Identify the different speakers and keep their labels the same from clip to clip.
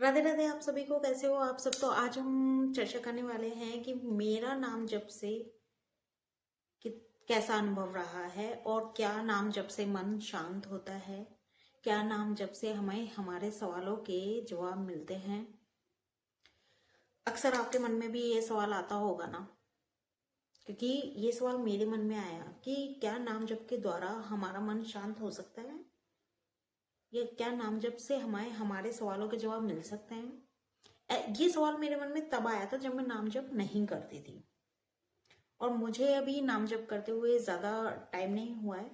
Speaker 1: राधे राधे आप सभी को। कैसे हो आप सब। तो आज हम चर्चा करने वाले हैं कि मेरा नाम जप से कि कैसा अनुभव रहा है और क्या नाम जप से मन शांत होता है, क्या नाम जप से हमें हमारे सवालों के जवाब मिलते हैं। अक्सर आपके मन में भी ये सवाल आता होगा ना, क्योंकि ये सवाल मेरे मन में आया कि क्या नाम जप के द्वारा हमारा मन शांत हो सकता है, या क्या नाम जप से हमें हमारे सवालों के जवाब मिल सकते हैं। ये सवाल मेरे मन में तब आया था जब मैं नाम जप नहीं करती थी, और मुझे अभी नाम जप करते हुए ज़्यादा टाइम नहीं हुआ है।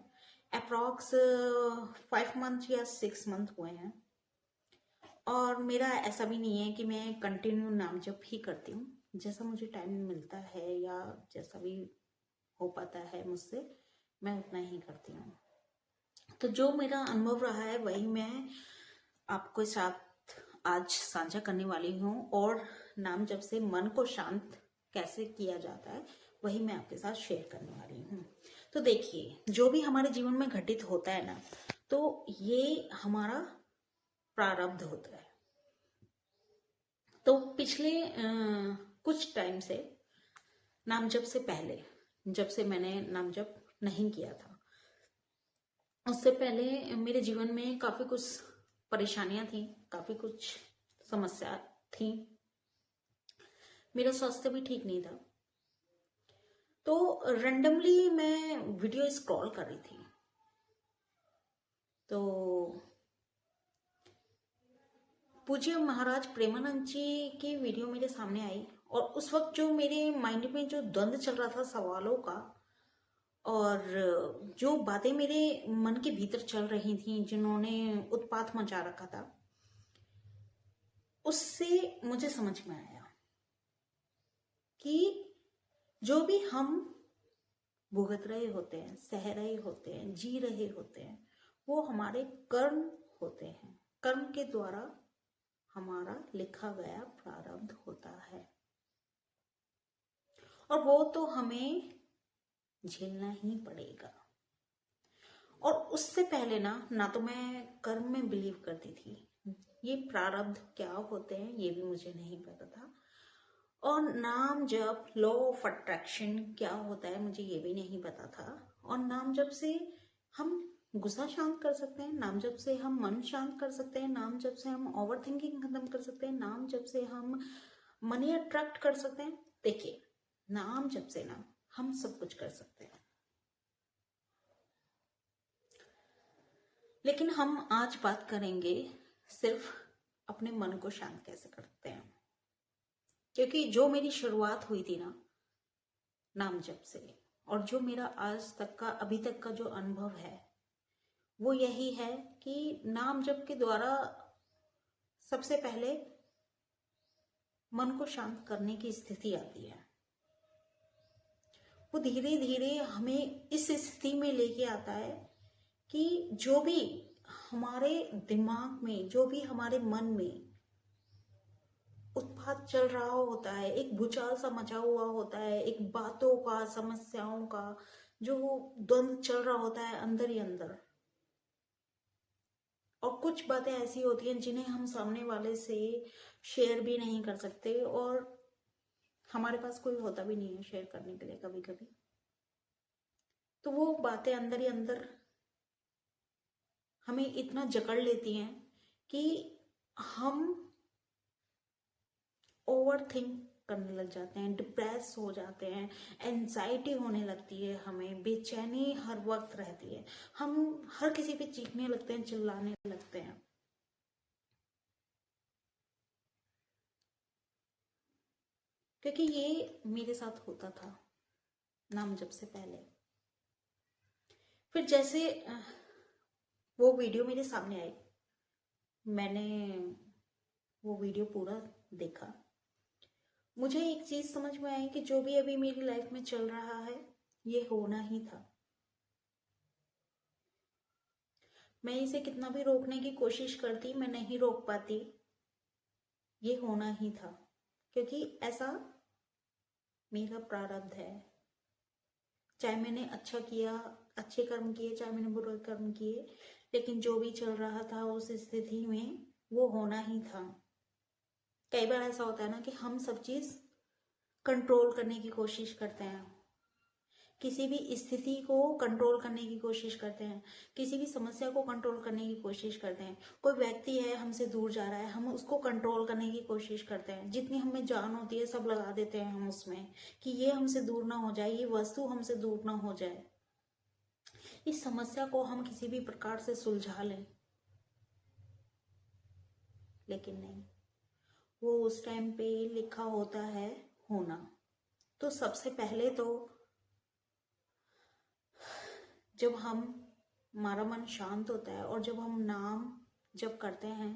Speaker 1: अप्रॉक्स 5 मंथ या 6 मंथ हुए हैं। और मेरा ऐसा भी नहीं है कि मैं कंटिन्यू नाम जप ही करती हूँ। जैसा मुझे टाइम मिलता है या जैसा भी हो पाता है मुझसे, मैं उतना ही करती हूँ। तो जो मेरा अनुभव रहा है वही मैं आपके साथ आज साझा करने वाली हूँ। और नाम जप से मन को शांत कैसे किया जाता है वही मैं आपके साथ शेयर करने वाली हूँ। तो देखिए, जो भी हमारे जीवन में घटित होता है ना, तो ये हमारा प्रारब्ध होता है। तो पिछले कुछ टाइम से, नाम जप से पहले, जब से मैंने नाम जप नहीं किया था, उससे पहले मेरे जीवन में काफी कुछ परेशानियां थी, काफी कुछ समस्या थी। मेरा स्वास्थ्य भी ठीक नहीं था। तो रैंडमली मैं वीडियो स्क्रॉल कर रही थी, तो पूज्य महाराज प्रेमानंद जी की वीडियो मेरे सामने आई। और उस वक्त जो मेरे माइंड में जो द्वंद चल रहा था सवालों का, और जो बातें मेरे मन के भीतर चल रही थी, जिन्होंने उत्पात मचा रखा था, उससे मुझे समझ में आया कि जो भी हम भुगत रहे होते हैं, सह रहे होते हैं, जी रहे होते हैं, वो हमारे कर्म होते हैं। कर्म के द्वारा हमारा लिखा गया प्रारब्ध होता है, और वो तो हमें झेलना ही पड़ेगा। और उससे पहले ना तो मैं कर्म में बिलीव करती थी। ये प्रारब्ध क्या होते हैं ये भी मुझे नहीं पता था। और नाम जप, लॉ ऑफ अट्रैक्शन क्या होता है मुझे ये भी नहीं पता था। और नाम जप से हम गुस्सा शांत कर सकते हैं, नाम जप से हम मन शांत कर सकते हैं, नाम जप से हम ओवर थिंकिंग खत्म कर सकते हैं, नाम जप से हम मनी अट्रैक्ट कर सकते हैं। देखिए, नाम जप से ना हम सब कुछ कर सकते हैं। लेकिन हम आज बात करेंगे सिर्फ अपने मन को शांत कैसे करते हैं। क्योंकि जो मेरी शुरुआत हुई थी ना नाम जप से, और जो मेरा आज तक का, अभी तक का जो अनुभव है, वो यही है कि नाम जप के द्वारा सबसे पहले मन को शांत करने की स्थिति आती है। वो धीरे धीरे हमें इस स्थिति में लेके आता है कि जो भी हमारे दिमाग में, जो भी हमारे मन में उत्पात चल रहा होता है, एक भूचाल सा मचा हुआ होता है, एक बातों का, समस्याओं का जो द्वंद चल रहा होता है अंदर ही अंदर। और कुछ बातें ऐसी होती हैं जिन्हें हम सामने वाले से शेयर भी नहीं कर सकते, और हमारे पास कोई होता भी नहीं है शेयर करने के लिए कभी कभी। तो वो बातें अंदर ही अंदर हमें इतना जकड़ लेती हैं कि हम ओवर थिंक करने लग जाते हैं, डिप्रेस हो जाते हैं, एंजाइटी होने लगती है, हमें बेचैनी हर वक्त रहती है, हम हर किसी पे चीखने लगते हैं, चिल्लाने लगते हैं। क्योंकि ये मेरे साथ होता था नाम जप से पहले। फिर जैसे वो वीडियो मेरे सामने आई, मैंने वो वीडियो पूरा देखा। मुझे एक चीज समझ में आई कि जो भी अभी मेरी लाइफ में चल रहा है ये होना ही था। मैं इसे कितना भी रोकने की कोशिश करती, मैं नहीं रोक पाती। ये होना ही था, क्योंकि ऐसा मेरा प्रारब्ध है। चाहे मैंने अच्छा किया, अच्छे कर्म किए, चाहे मैंने बुरे कर्म किए, लेकिन जो भी चल रहा था उस स्थिति में वो होना ही था। कई बार ऐसा होता है ना कि हम सब चीज कंट्रोल करने की कोशिश करते हैं, किसी भी स्थिति को कंट्रोल करने की कोशिश करते हैं, किसी भी समस्या को कंट्रोल करने की कोशिश करते हैं। कोई व्यक्ति है हमसे दूर जा रहा है, हम उसको कंट्रोल करने की कोशिश करते हैं, जितनी हमें जान होती है सब लगा देते हैं हम उसमें कि ये हमसे दूर ना हो जाए, ये वस्तु हमसे दूर ना हो जाए, इस समस्या को हम किसी भी प्रकार से सुलझा लें। लेकिन नहीं, वो उस टाइम पे लिखा होता है होना। तो सबसे पहले तो जब हमारा मन शांत होता है और जब हम नाम जप करते हैं,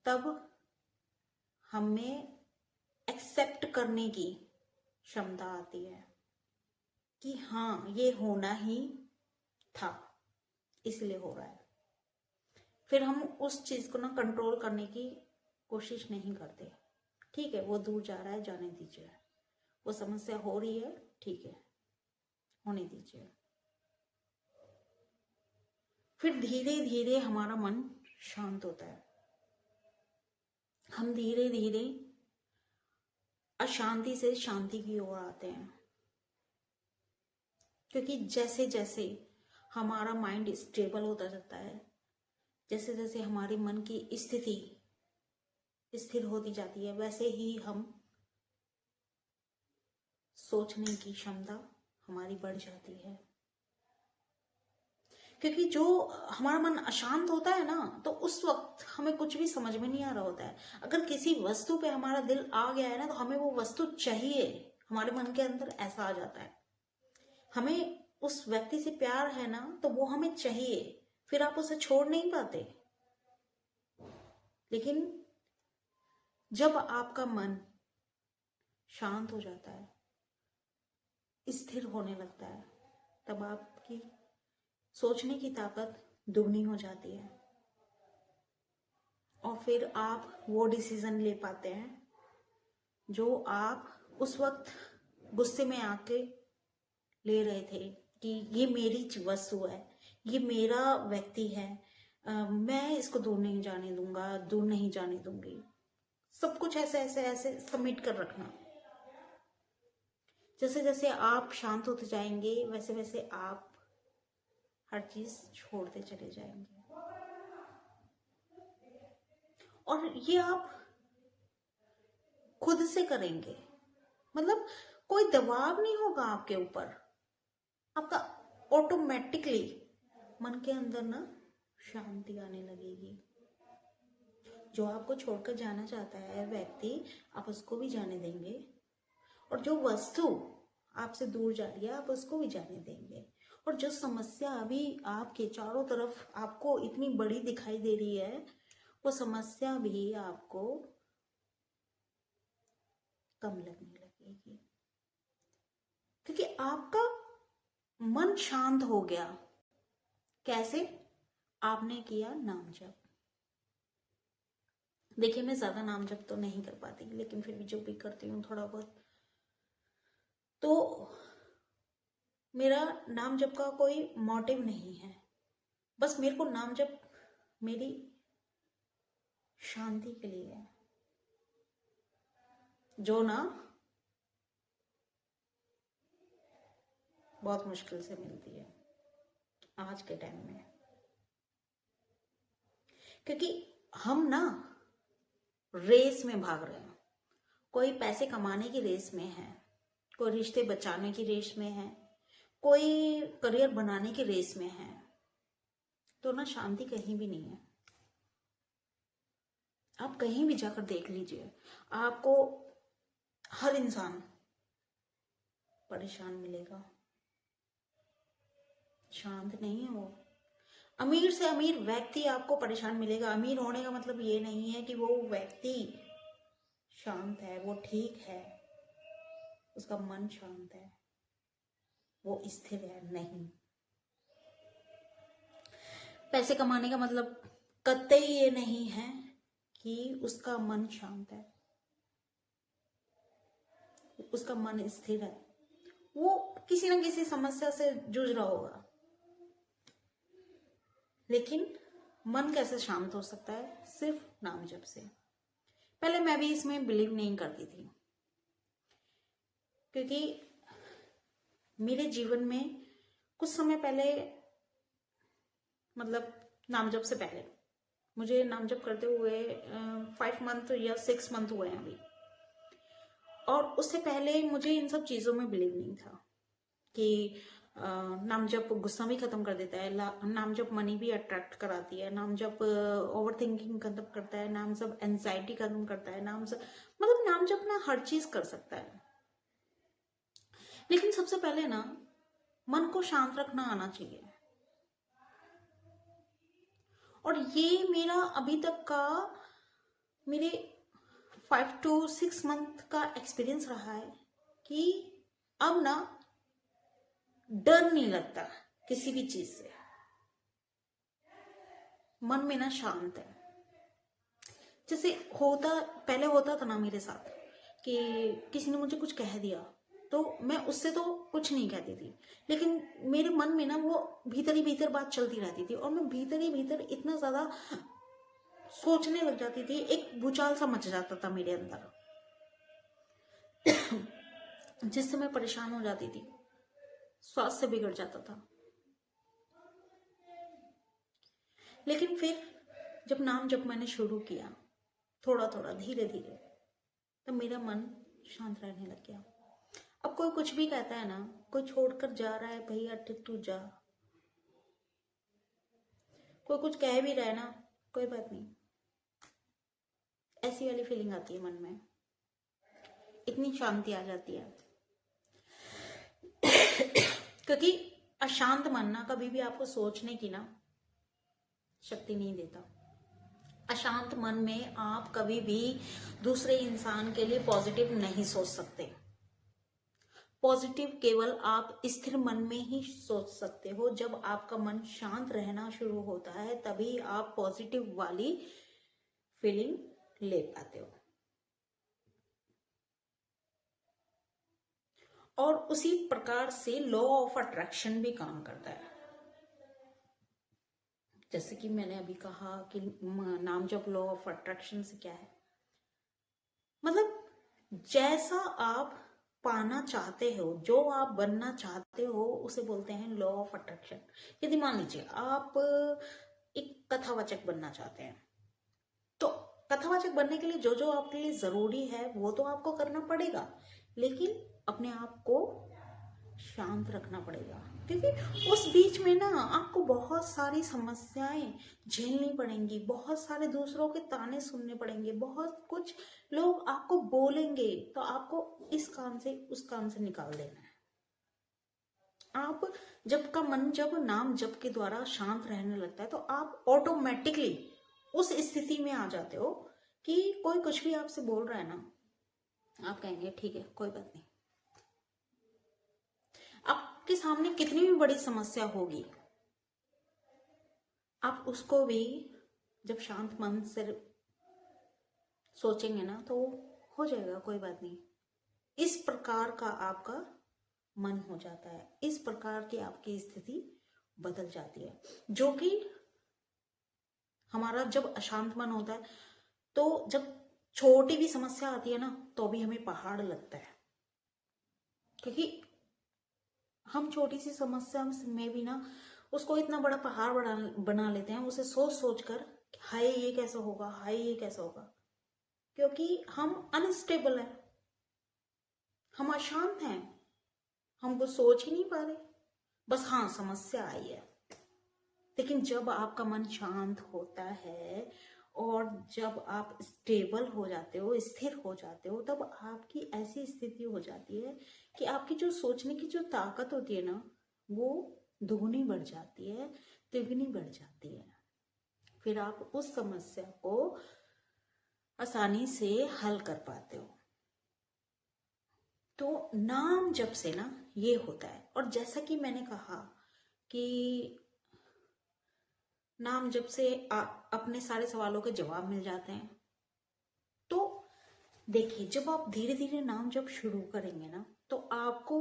Speaker 1: तब हमें एक्सेप्ट करने की क्षमता आती है कि हाँ ये होना ही था, इसलिए हो रहा है। फिर हम उस चीज को ना कंट्रोल करने की कोशिश नहीं करते। ठीक है, वो दूर जा रहा है, जाने दीजिए, वो समस्या हो रही है, ठीक है, होने दीजिए। फिर धीरे धीरे हमारा मन शांत होता है, हम धीरे धीरे अशांति से शांति की ओर आते हैं। क्योंकि जैसे जैसे हमारा माइंड स्टेबल होता जाता है, जैसे जैसे हमारे मन की स्थिति स्थिर होती जाती है, वैसे ही हम सोचने की क्षमता हमारी बढ़ जाती है। क्योंकि जो हमारा मन अशांत होता है ना, तो उस वक्त हमें कुछ भी समझ में नहीं आ रहा होता है। अगर किसी वस्तु पे हमारा दिल आ गया है ना, तो हमें वो वस्तु चाहिए, हमारे मन के अंदर ऐसा आ जाता है। हमें उस व्यक्ति से प्यार है ना, तो वो हमें चाहिए, फिर आप उसे छोड़ नहीं पाते। लेकिन जब आपका मन शांत हो जाता है, स्थिर होने लगता है, तब आपकी सोचने की ताकत दुगनी हो जाती है और फिर आप वो डिसीजन ले पाते हैं जो आप उस वक्त गुस्से में आके ले रहे थे कि ये मेरी वस्तु है, ये मेरा व्यक्ति है, मैं इसको दूर नहीं जाने दूंगा, दूर नहीं जाने दूंगी। सब कुछ ऐसे ऐसे ऐसे सबमिट कर रखना। जैसे जैसे आप शांत होते जाएंगे, वैसे वैसे आप हर चीज छोड़ते चले जाएंगे। और ये आप खुद से करेंगे, मतलब कोई दबाव नहीं होगा आपके ऊपर। आपका ऑटोमेटिकली मन के अंदर ना शांति आने लगेगी। जो आपको छोड़कर जाना चाहता है व्यक्ति, आप उसको भी जाने देंगे, और जो वस्तु आपसे दूर जा रही है आप उसको भी जाने देंगे। और जो समस्या अभी आपके चारों तरफ आपको इतनी बड़ी दिखाई दे रही है, वो समस्या भी आपको कम लगने लगेगी, क्योंकि आपका मन शांत हो गया। कैसे? आपने किया नाम जप। देखिए, मैं ज्यादा नाम जप तो नहीं कर पाती, लेकिन फिर भी जो भी करती हूँ थोड़ा बहुत, तो मेरा नाम जप का कोई मोटिव नहीं है, बस मेरे को नाम जप मेरी शांति के लिए है, जो ना बहुत मुश्किल से मिलती है आज के टाइम में। क्योंकि हम ना रेस में भाग रहे हैं, कोई पैसे कमाने की रेस में है, कोई रिश्ते बचाने की रेस में है, कोई करियर बनाने की रेस में है, तो ना शांति कहीं भी नहीं है। आप कहीं भी जाकर देख लीजिए, आपको हर इंसान परेशान मिलेगा, शांत नहीं है वो। अमीर से अमीर व्यक्ति आपको परेशान मिलेगा। अमीर होने का मतलब ये नहीं है कि वो व्यक्ति शांत है, वो ठीक है, उसका मन शांत है, वो स्थिर है, नहीं। पैसे कमाने का मतलब कतई ये नहीं है कि उसका मन शांत है, उसका मन स्थिर है। वो किसी ना किसी समस्या से जूझ रहा होगा, लेकिन मन कैसे शांत हो सकता है? सिर्फ नाम जप से। पहले मैं भी इसमें बिलीव नहीं करती थी, क्योंकि मेरे जीवन में कुछ समय पहले, मतलब नाम जप से पहले, मुझे नाम जप करते हुए 5 मंथ या 6 मंथ हुए हैं अभी, और उससे पहले मुझे इन सब चीज़ों में बिलीव नहीं था कि नाम जप गुस्सा भी खत्म कर देता है, नाम जप मनी भी अट्रैक्ट कराती है, नाम जप ओवर थिंकिंग खत्म करता है, नाम जप एंजाइटी खत्म करता है, नाम जप मतलब नाम जप ना हर चीज कर सकता है। लेकिन सबसे पहले ना मन को शांत रखना आना चाहिए, और ये मेरा अभी तक का मेरे 5 to 6 मंथ का एक्सपीरियंस रहा है कि अब ना डर नहीं लगता किसी भी चीज से, मन में ना शांत है। जैसे पहले होता था ना मेरे साथ कि किसी ने मुझे कुछ कह दिया तो मैं उससे तो कुछ नहीं कहती थी, लेकिन मेरे मन में ना वो भीतर ही भीतर बात चलती रहती थी, और मैं भीतर ही भीतर इतना ज्यादा सोचने लग जाती थी, एक भूचाल सा मच जाता था मेरे अंदर जिससे मैं परेशान हो जाती थी, स्वास्थ्य बिगड़ जाता था। लेकिन फिर जब नाम जब मैंने शुरू किया, थोड़ा थोड़ा धीरे धीरे, तब मेरा मन शांत रहने लग गया। अब कोई कुछ भी कहता है ना, कोई छोड़कर जा रहा है भैया ठीक तू जा, कोई कुछ कह भी रहा है ना, कोई बात नहीं, ऐसी वाली फीलिंग आती है मन में, इतनी शांति आ जाती है। क्योंकि अशांत मन ना कभी भी आपको सोचने की ना शक्ति नहीं देता। अशांत मन में आप कभी भी दूसरे इंसान के लिए पॉजिटिव नहीं सोच सकते। पॉजिटिव केवल आप स्थिर मन में ही सोच सकते हो। जब आपका मन शांत रहना शुरू होता है तभी आप पॉजिटिव वाली फीलिंग ले पाते हो। और उसी प्रकार से लॉ ऑफ अट्रैक्शन भी काम करता है। जैसे कि मैंने अभी कहा कि नाम जप लॉ ऑफ अट्रैक्शन से क्या है, मतलब जैसा आप पाना चाहते हो, जो आप बनना चाहते हो, उसे बोलते हैं लॉ ऑफ अट्रैक्शन। यदि मान लीजिए आप एक कथावाचक बनना चाहते हैं, तो कथावाचक बनने के लिए जो जो आपके लिए जरूरी है वो तो आपको करना पड़ेगा, लेकिन अपने आप को शांत रखना पड़ेगा, क्योंकि उस बीच में ना आपको बहुत सारी समस्याएं झेलनी पड़ेंगी, बहुत सारे दूसरों के ताने सुनने पड़ेंगे, बहुत कुछ लोग आपको बोलेंगे, तो आपको इस काम से उस काम से निकाल देना है। आप जब नाम जप के द्वारा शांत रहने लगता है तो आप ऑटोमेटिकली उस स्थिति में आ जाते हो कि कोई कुछ भी आपसे बोल रहा है ना, आप कहेंगे ठीक है कोई बात नहीं। आपके सामने कितनी भी बड़ी समस्या होगी, आप उसको भी जब शांत मन से सोचेंगे ना तो हो जाएगा, कोई बात नहीं। इस प्रकार का आपका मन हो जाता है, इस प्रकार की आपकी स्थिति बदल जाती है। जो कि हमारा जब अशांत मन होता है तो जब छोटी भी समस्या आती है ना तो भी हमें पहाड़ लगता है, क्योंकि हम छोटी सी समस्या में भी ना उसको इतना बड़ा पहाड़ बना लेते हैं, उसे सोच सोच कर हाय ये कैसा होगा, हाय ये कैसा होगा, क्योंकि हम अनस्टेबल हैं, हम अशांत हैं, हम कुछ सोच ही नहीं पा रहे, बस हाँ समस्या आई है। लेकिन जब आपका मन शांत होता है और जब आप स्टेबल हो जाते हो, स्थिर हो जाते हो, तब आपकी ऐसी स्थिति हो जाती है कि आपकी जो सोचने की जो ताकत होती है ना वो दोगुनी बढ़ जाती है, तिगुनी बढ़ जाती है। फिर आप उस समस्या को आसानी से हल कर पाते हो। तो नाम जप से ना ये होता है। और जैसा कि मैंने कहा कि नाम जप से अपने सारे सवालों के जवाब मिल जाते हैं। तो देखिए जब आप धीरे धीरे नाम जप शुरू करेंगे ना तो आपको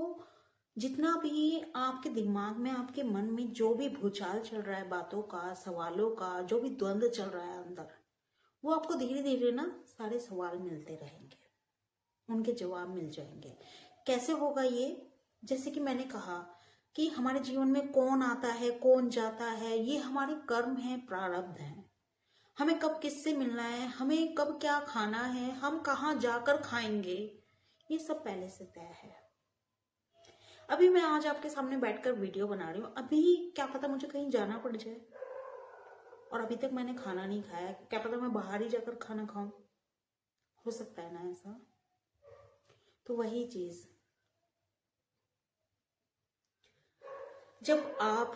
Speaker 1: जितना भी आपके दिमाग में, आपके मन में जो भी भूचाल चल रहा है, बातों का, सवालों का, जो भी द्वंद्व चल रहा है अंदर, वो आपको धीरे धीरे ना सारे सवाल मिलते रहेंगे, उनके जवाब मिल जाएंगे। कैसे होगा ये? जैसे कि मैंने कहा कि हमारे जीवन में कौन आता है कौन जाता है, ये हमारे कर्म है, प्रारब्ध है। हमें कब किससे मिलना है, हमें कब क्या खाना है, हम कहाँ जाकर खाएंगे, ये सब पहले से तय है। अभी मैं आज आपके सामने बैठकर वीडियो बना रही हूँ, अभी क्या पता मुझे कहीं जाना पड़ जाए और अभी तक मैंने खाना नहीं खाया, क्या पता मैं बाहर ही जाकर खाना खाऊं, हो सकता है ना ऐसा। तो वही चीज, जब आप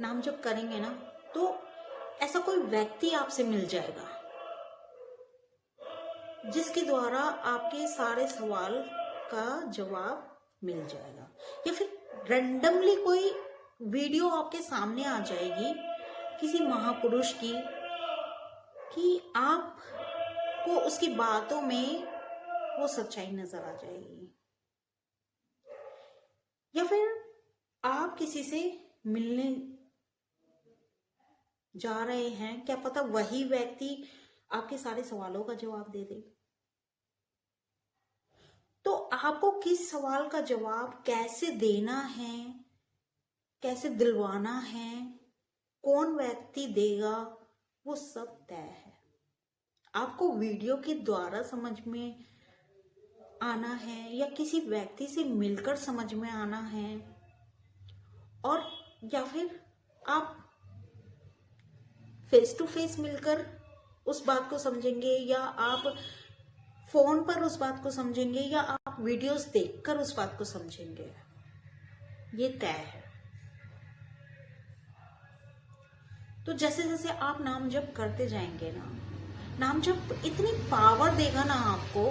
Speaker 1: नाम जप करेंगे ना, तो ऐसा कोई व्यक्ति आपसे मिल जाएगा जिसके द्वारा आपके सारे सवाल का जवाब मिल जाएगा, या फिर रैंडमली कोई वीडियो आपके सामने आ जाएगी किसी महापुरुष की, कि आपको उसकी बातों में वो सच्चाई नजर आ जाएगी। या फिर आप किसी से मिलने जा रहे हैं, क्या पता वही व्यक्ति आपके सारे सवालों का जवाब दे दे। तो आपको किस सवाल का जवाब कैसे देना है, कैसे दिलवाना है, कौन व्यक्ति देगा, वो सब तय है। आपको वीडियो के द्वारा समझ में आना है या किसी व्यक्ति से मिलकर समझ में आना है, और या फिर आप फेस टू फेस मिलकर उस बात को समझेंगे, या आप फोन पर उस बात को समझेंगे, या आप वीडियोस देखकर उस बात को समझेंगे, ये तय है। तो जैसे जैसे आप नाम जप करते जाएंगे ना, नाम जप इतनी पावर देगा ना आपको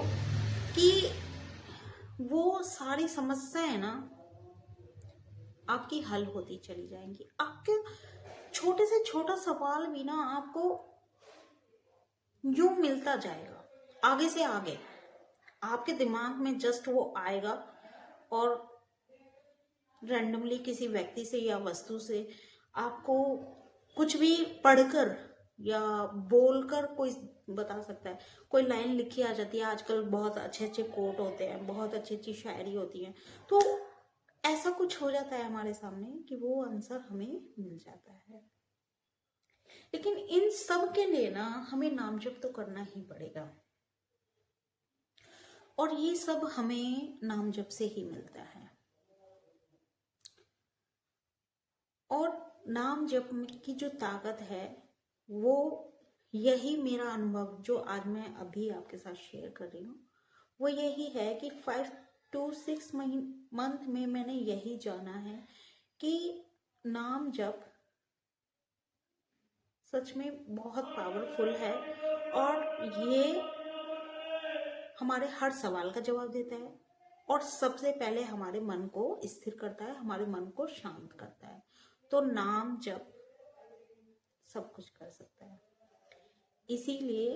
Speaker 1: कि वो सारी समस्याएं ना आपकी हल होती चली जाएंगी। आपके छोटे से छोटा सवाल भी ना आपको यूं मिलता जाएगा, आगे से आगे आपके दिमाग में जस्ट वो आएगा, और रैंडमली किसी व्यक्ति से या वस्तु से आपको कुछ भी पढ़कर या बोलकर कोई बता सकता है। कोई लाइन लिखी आ जाती है, आजकल बहुत अच्छे अच्छे कोट होते हैं, बहुत अच्छी अच्छी शायरी होती है, तो ऐसा कुछ हो जाता है हमारे सामने कि वो आंसर हमें मिल जाता है। लेकिन इन सब के लिए ना हमें नाम जप तो करना ही पड़ेगा, और ये सब हमें नाम जप से ही मिलता है। और नाम जप की जो ताकत है, वो यही मेरा अनुभव जो आज मैं अभी आपके साथ शेयर कर रही हूँ, वो यही है कि 5 to 6 मंथ में मैंने यही जाना है कि नाम जप सच में बहुत पावरफुल है, और ये हमारे हर सवाल का जवाब देता है, और सबसे पहले हमारे मन को स्थिर करता है, हमारे मन को शांत करता है। तो नाम जप सब कुछ कर सकता है। इसीलिए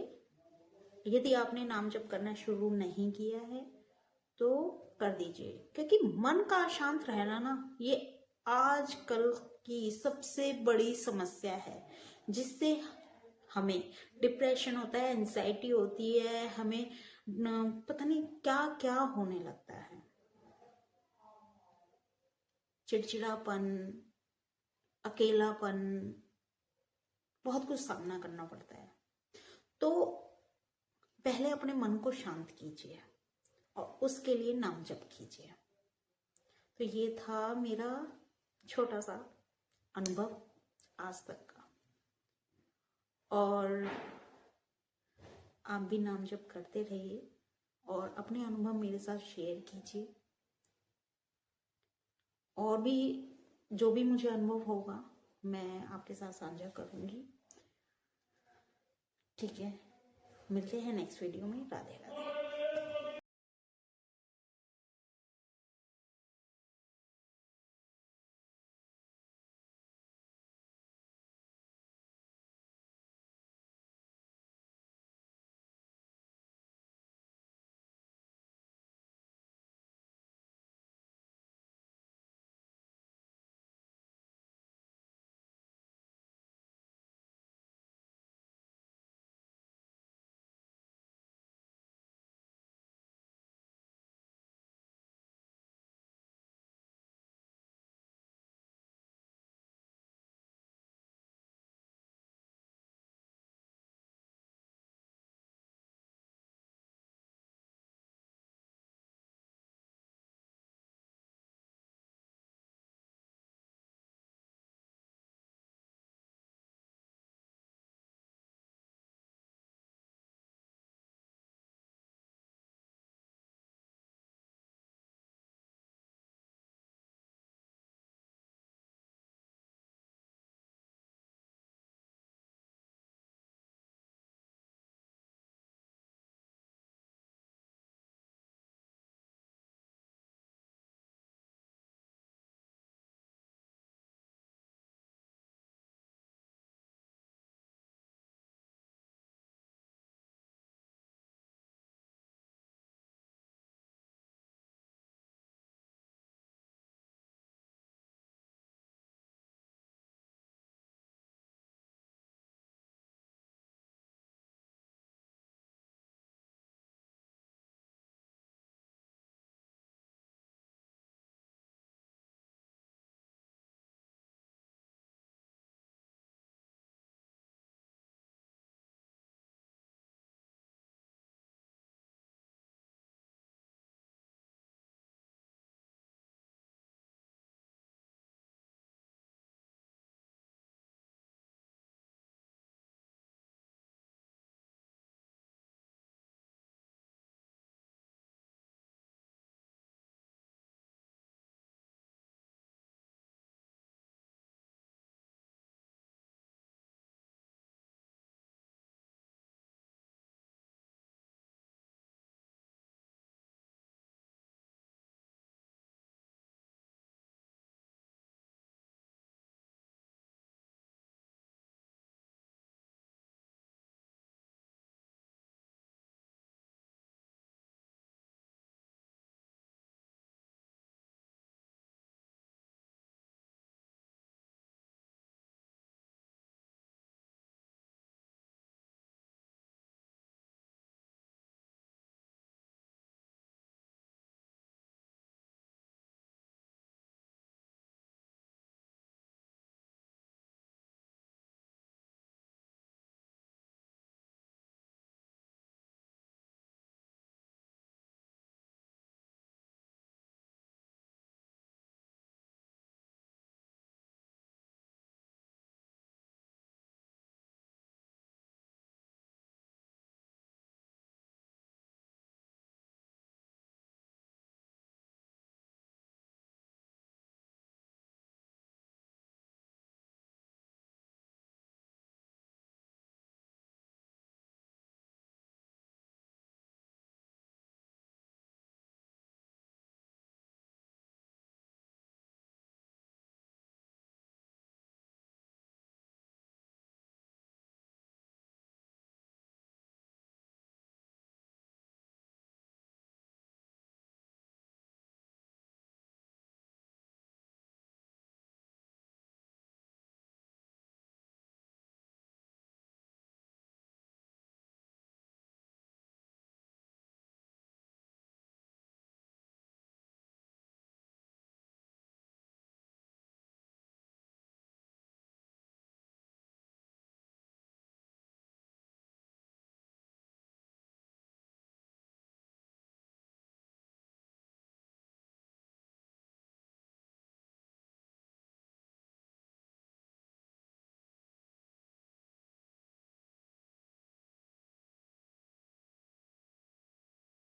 Speaker 1: यदि आपने नाम जप करना शुरू नहीं किया है तो कर दीजिए, क्योंकि मन का अशांत रहना ना, ये आजकल की सबसे बड़ी समस्या है, जिससे हमें डिप्रेशन होता है, एंजाइटी होती है, हमें पता नहीं क्या क्या होने लगता है, चिड़चिड़ापन, अकेलापन, बहुत कुछ सामना करना पड़ता है। तो पहले अपने मन को शांत कीजिए और उसके लिए नाम जप कीजिए। तो ये था मेरा छोटा सा अनुभव आज तक का, और आप भी नाम जप करते रहिए और अपने अनुभव मेरे साथ शेयर कीजिए, और भी जो भी मुझे अनुभव होगा मैं आपके साथ साझा करूंगी। ठीक है, मिलते हैं नेक्स्ट वीडियो में। राधे राधे।